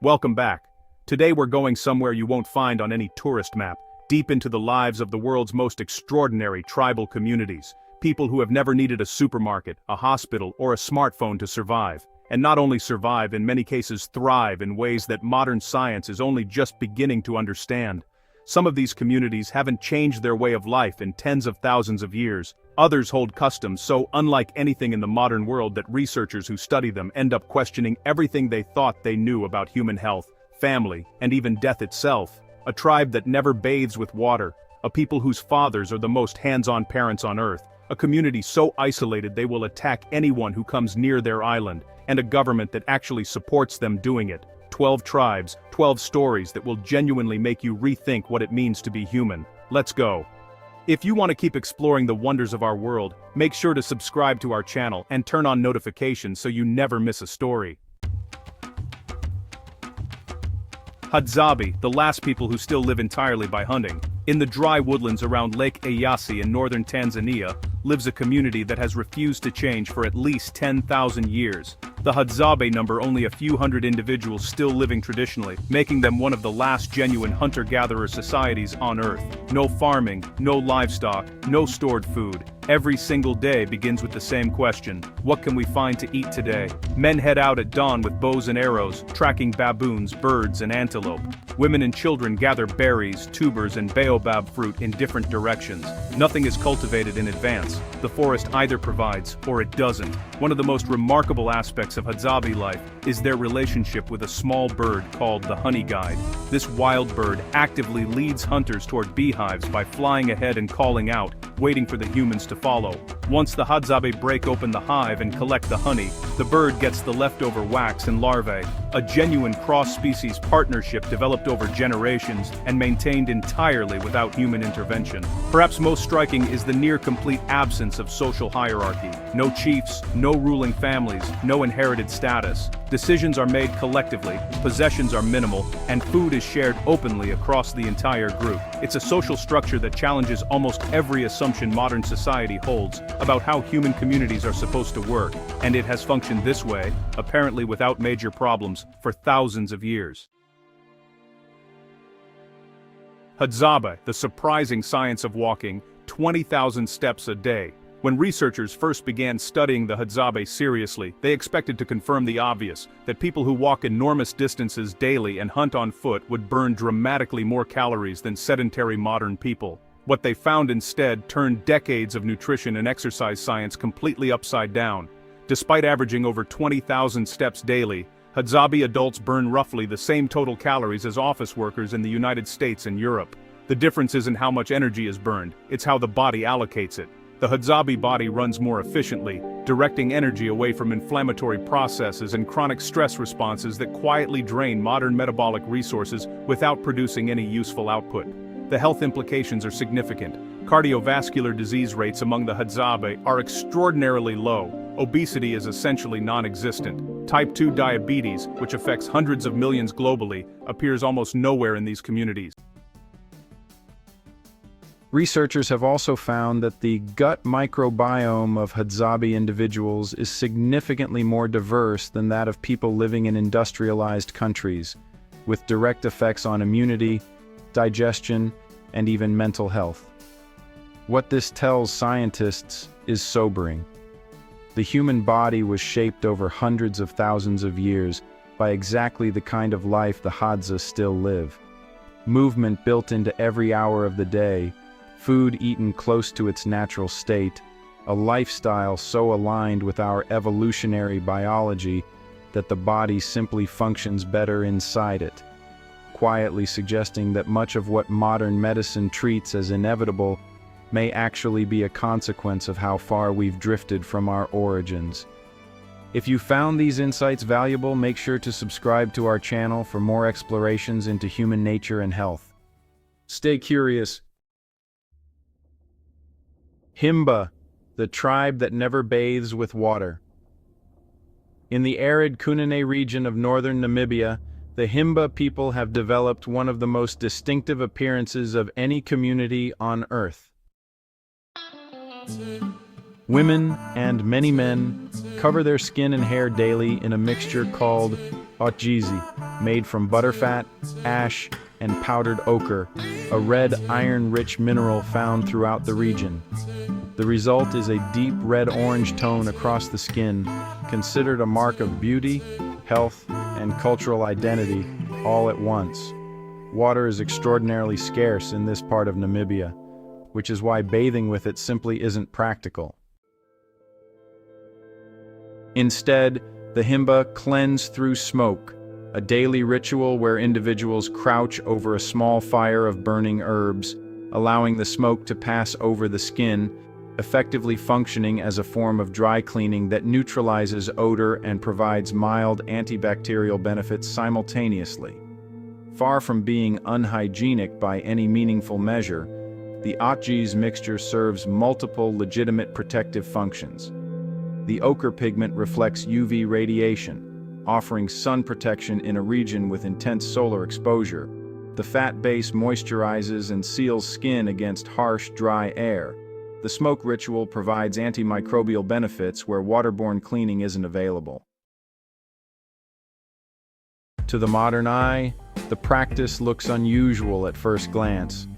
Welcome back. Today we're going somewhere you won't find on any tourist map, deep into the lives of the world's most extraordinary tribal communities, people who have never needed a supermarket, a hospital, or a smartphone to survive. And not only survive, in many cases thrive in ways that modern science is only just beginning to understand. Some of these communities haven't changed their way of life in tens of thousands of years. Others hold customs so unlike anything in the modern world that researchers who study them end up questioning everything they thought they knew about human health, family, and even death itself. A tribe that never bathes with water, a people whose fathers are the most hands-on parents on earth, a community so isolated they will attack anyone who comes near their island, and a government that actually supports them doing it. 12 tribes, 12 stories that will genuinely make you rethink what it means to be human. Let's go. If you want to keep exploring the wonders of our world, make sure to subscribe to our channel and turn on notifications so you never miss a story. Hadzabe, the last people who still live entirely by hunting. In the dry woodlands around Lake Eyasi in northern Tanzania, lives a community that has refused to change for at least 10,000 years. The Hadzabe number only a few hundred individuals still living traditionally, making them one of the last genuine hunter-gatherer societies on Earth. No farming, no livestock, no stored food. Every single day begins with the same question: what can we find to eat today? Men head out at dawn with bows and arrows, tracking baboons, birds, and antelope. Women and children gather berries, tubers, and baobab fruit in different directions. Nothing is cultivated in advance. The forest either provides, or it doesn't. One of the most remarkable aspects of Hadzabe life is their relationship with a small bird called the honeyguide. This wild bird actively leads hunters toward beehives by flying ahead and calling out, waiting for the humans to follow. Once the Hadzabe break open the hive and collect the honey, the bird gets the leftover wax and larvae, a genuine cross-species partnership developed over generations and maintained entirely without human intervention. Perhaps most striking is the near-complete absence of social hierarchy. No chiefs, no ruling families, no inherited status. Decisions are made collectively, possessions are minimal, and food is shared openly across the entire group. It's a social structure that challenges almost every assumption modern society holds about how human communities are supposed to work, and it has functioned this way, apparently without major problems, for thousands of years. Hadzabe, the surprising science of walking 20,000 steps a day. When researchers first began studying the Hadzabe seriously, they expected to confirm the obvious, that people who walk enormous distances daily and hunt on foot would burn dramatically more calories than sedentary modern people. What they found instead turned decades of nutrition and exercise science completely upside down. Despite averaging over 20,000 steps daily, Hadzabe adults burn roughly the same total calories as office workers in the United States and Europe. The difference isn't how much energy is burned, it's how the body allocates it. The Hadzabe body runs more efficiently, directing energy away from inflammatory processes and chronic stress responses that quietly drain modern metabolic resources without producing any useful output. The health implications are significant. Cardiovascular disease rates among the Hadzabe are extraordinarily low. Obesity is essentially non-existent. Type 2 diabetes, which affects hundreds of millions globally, appears almost nowhere in these communities. Researchers have also found that the gut microbiome of Hadzabe individuals is significantly more diverse than that of people living in industrialized countries, with direct effects on immunity, digestion, and even mental health. What this tells scientists is sobering. The human body was shaped over hundreds of thousands of years by exactly the kind of life the Hadza still live. Movement built into every hour of the day, food eaten close to its natural state, a lifestyle so aligned with our evolutionary biology that the body simply functions better inside it, quietly suggesting that much of what modern medicine treats as inevitable may actually be a consequence of how far we've drifted from our origins. If you found these insights valuable, make sure to subscribe to our channel for more explorations into human nature and health. Stay curious. Himba, the tribe that never bathes with water. In the arid Kunene region of northern Namibia, the Himba people have developed one of the most distinctive appearances of any community on Earth. Women, and many men, cover their skin and hair daily in a mixture called otjizi, made from butterfat, ash, and powdered ochre, a red iron-rich mineral found throughout the region. The result is a deep red-orange tone across the skin, considered a mark of beauty, health, and cultural identity all at once. Water is extraordinarily scarce in this part of Namibia, which is why bathing with it simply isn't practical. Instead, the Himba cleanse through smoke, a daily ritual where individuals crouch over a small fire of burning herbs, allowing the smoke to pass over the skin, effectively functioning as a form of dry cleaning that neutralizes odor and provides mild antibacterial benefits simultaneously. Far from being unhygienic by any meaningful measure, the otji's mixture serves multiple legitimate protective functions. The ochre pigment reflects UV radiation, offering sun protection in a region with intense solar exposure. The fat base moisturizes and seals skin against harsh, dry air. The smoke ritual provides antimicrobial benefits where waterborne cleaning isn't available. To the modern eye, the practice looks unusual at first glance.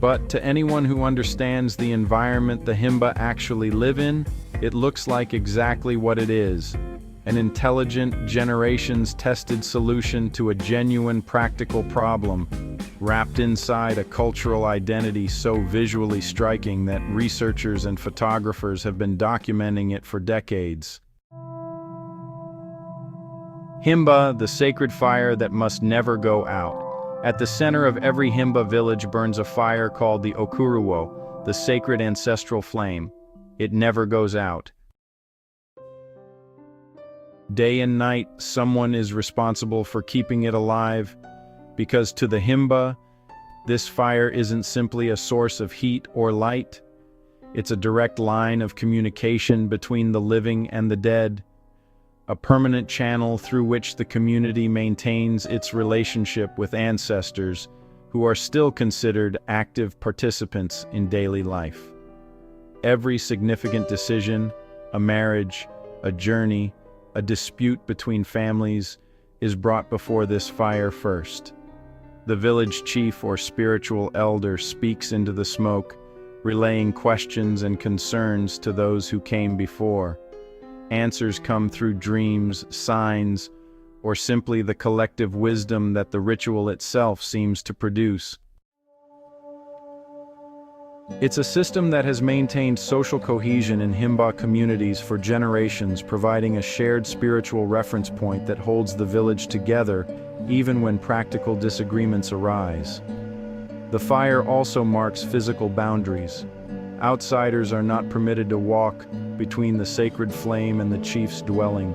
But to anyone who understands the environment the Himba actually live in, it looks like exactly what it is: an intelligent, generations-tested solution to a genuine practical problem, wrapped inside a cultural identity so visually striking that researchers and photographers have been documenting it for decades. Himba, the sacred fire that must never go out. At the center of every Himba village burns a fire called the Okuruwo, the sacred ancestral flame. It never goes out. Day and night, someone is responsible for keeping it alive, because to the Himba, this fire isn't simply a source of heat or light. It's a direct line of communication between the living and the dead, a permanent channel through which the community maintains its relationship with ancestors who are still considered active participants in daily life. Every significant decision, a marriage, a journey, a dispute between families, is brought before this fire first. The village chief or spiritual elder speaks into the smoke, relaying questions and concerns to those who came before. Answers come through dreams, signs, or simply the collective wisdom that the ritual itself seems to produce. It's a system that has maintained social cohesion in Himba communities for generations, providing a shared spiritual reference point that holds the village together even when practical disagreements arise. The fire also marks physical boundaries. Outsiders are not permitted to walk between the sacred flame and the chief's dwelling,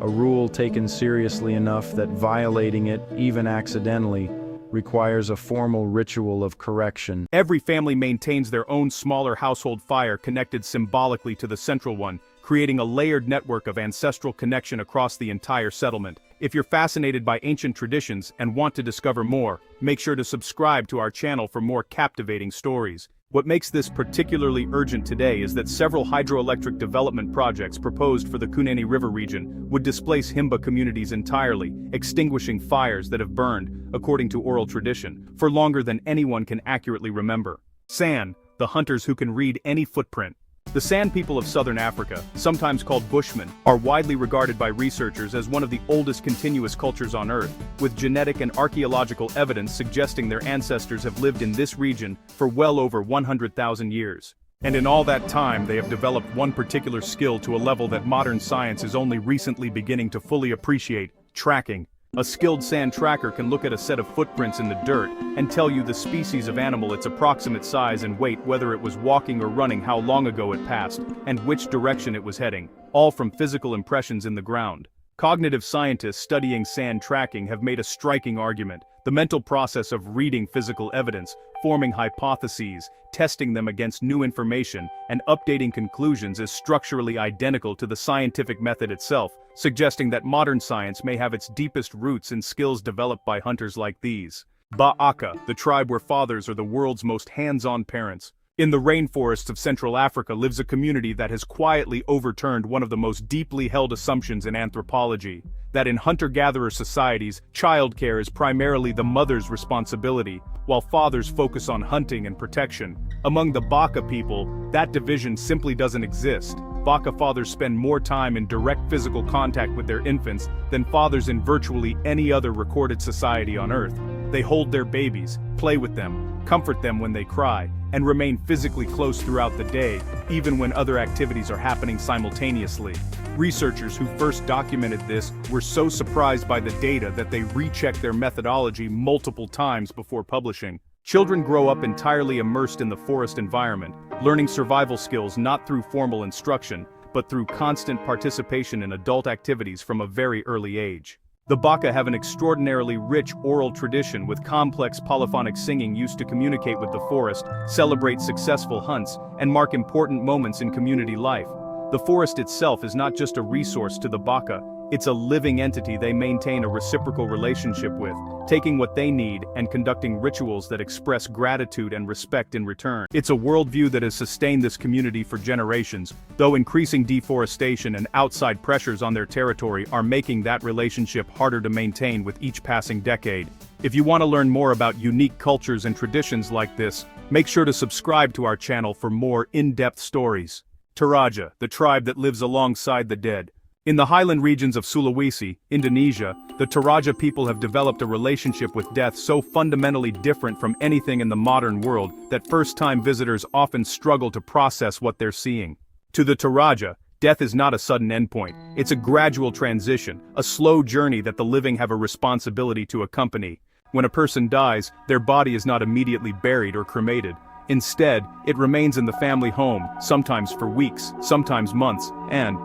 a rule taken seriously enough that violating it, even accidentally, requires a formal ritual of correction. Every family maintains their own smaller household fire connected symbolically to the central one, creating a layered network of ancestral connection across the entire settlement. If you're fascinated by ancient traditions and want to discover more, make sure to subscribe to our channel for more captivating stories. What makes this particularly urgent today is that several hydroelectric development projects proposed for the Kunene River region would displace Himba communities entirely, extinguishing fires that have burned, according to oral tradition, for longer than anyone can accurately remember. San, the hunters who can read any footprint. The San people of southern Africa, sometimes called Bushmen, are widely regarded by researchers as one of the oldest continuous cultures on Earth, with genetic and archaeological evidence suggesting their ancestors have lived in this region for well over 100,000 years. And in all that time, they have developed one particular skill to a level that modern science is only recently beginning to fully appreciate: tracking. A skilled sand tracker can look at a set of footprints in the dirt and tell you the species of animal, its approximate size and weight, whether it was walking or running, how long ago it passed, and which direction it was heading, all from physical impressions in the ground. Cognitive scientists studying sand tracking have made a striking argument: the mental process of reading physical evidence, forming hypotheses, testing them against new information, and updating conclusions is structurally identical to the scientific method itself, suggesting that modern science may have its deepest roots in skills developed by hunters like these. Ba'aka, the tribe where fathers are the world's most hands-on parents. In the rainforests of Central Africa lives a community that has quietly overturned one of the most deeply held assumptions in anthropology, that in hunter-gatherer societies, childcare is primarily the mother's responsibility, while fathers focus on hunting and protection. Among the Baka people, that division simply doesn't exist. Baka fathers spend more time in direct physical contact with their infants than fathers in virtually any other recorded society on Earth. They hold their babies, play with them, comfort them when they cry, and remain physically close throughout the day, even when other activities are happening simultaneously. Researchers who first documented this were so surprised by the data that they rechecked their methodology multiple times before publishing. Children grow up entirely immersed in the forest environment, learning survival skills not through formal instruction, but through constant participation in adult activities from a very early age. The Baka have an extraordinarily rich oral tradition with complex polyphonic singing used to communicate with the forest, celebrate successful hunts, and mark important moments in community life. The forest itself is not just a resource to the Baka, it's a living entity they maintain a reciprocal relationship with, taking what they need and conducting rituals that express gratitude and respect in return. It's a worldview that has sustained this community for generations, though increasing deforestation and outside pressures on their territory are making that relationship harder to maintain with each passing decade. If you want to learn more about unique cultures and traditions like this, make sure to subscribe to our channel for more in-depth stories. Toraja, the tribe that lives alongside the dead. In the highland regions of Sulawesi, Indonesia, the Toraja people have developed a relationship with death so fundamentally different from anything in the modern world that first-time visitors often struggle to process what they're seeing. To the Toraja, death is not a sudden endpoint, it's a gradual transition, a slow journey that the living have a responsibility to accompany. When a person dies, their body is not immediately buried or cremated. Instead, it remains in the family home, sometimes for weeks, sometimes months, and,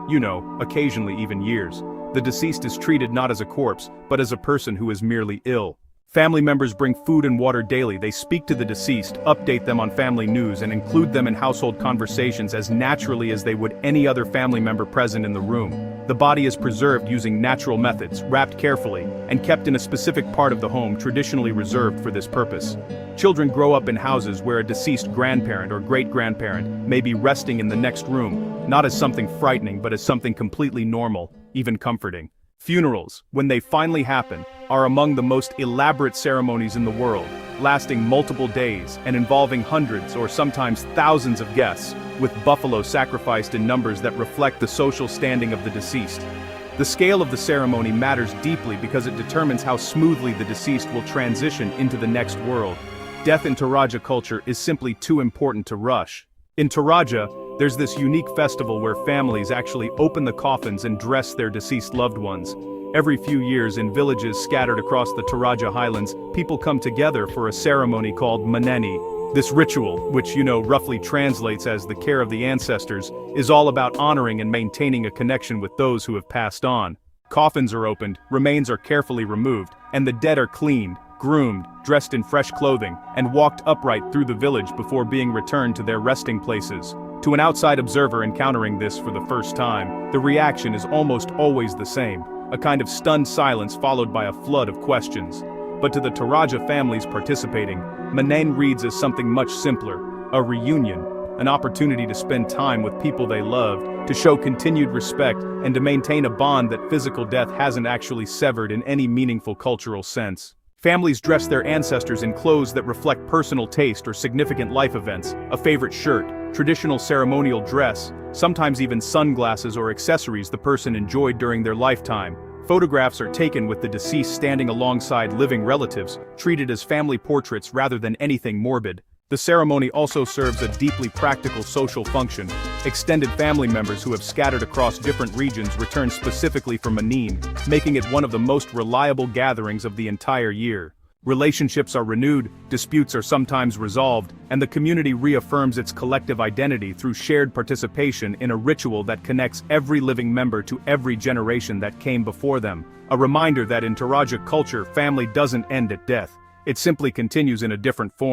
occasionally even years. The deceased is treated not as a corpse, but as a person who is merely ill. Family members bring food and water daily. They speak to the deceased, update them on family news, and include them in household conversations as naturally as they would any other family member present in the room. The body is preserved using natural methods, wrapped carefully, and kept in a specific part of the home traditionally reserved for this purpose. Children grow up in houses where a deceased grandparent or great-grandparent may be resting in the next room, not as something frightening but as something completely normal, even comforting. Funerals, when they finally happen, are among the most elaborate ceremonies in the world, lasting multiple days and involving hundreds or sometimes thousands of guests, with buffalo sacrificed in numbers that reflect the social standing of the deceased. The scale of the ceremony matters deeply because it determines how smoothly the deceased will transition into the next world. Death in Toraja culture is simply too important to rush. In Toraja, there's this unique festival where families actually open the coffins and dress their deceased loved ones. Every few years in villages scattered across the Toraja highlands, people come together for a ceremony called Maneni. This ritual, which roughly translates as the care of the ancestors, is all about honoring and maintaining a connection with those who have passed on. Coffins are opened, remains are carefully removed, and the dead are cleaned, groomed, dressed in fresh clothing, and walked upright through the village before being returned to their resting places. To an outside observer encountering this for the first time, the reaction is almost always the same, a kind of stunned silence followed by a flood of questions. But to the Toraja families participating, Manen reads as something much simpler, a reunion, an opportunity to spend time with people they loved, to show continued respect, and to maintain a bond that physical death hasn't actually severed in any meaningful cultural sense. Families dress their ancestors in clothes that reflect personal taste or significant life events, a favorite shirt, traditional ceremonial dress, sometimes even sunglasses or accessories the person enjoyed during their lifetime. Photographs are taken with the deceased standing alongside living relatives, treated as family portraits rather than anything morbid. The ceremony also serves a deeply practical social function. Extended family members who have scattered across different regions return specifically for Manin, making it one of the most reliable gatherings of the entire year. Relationships are renewed, disputes are sometimes resolved, and the community reaffirms its collective identity through shared participation in a ritual that connects every living member to every generation that came before them. A reminder that in Toraja culture, family doesn't end at death. It simply continues in a different form.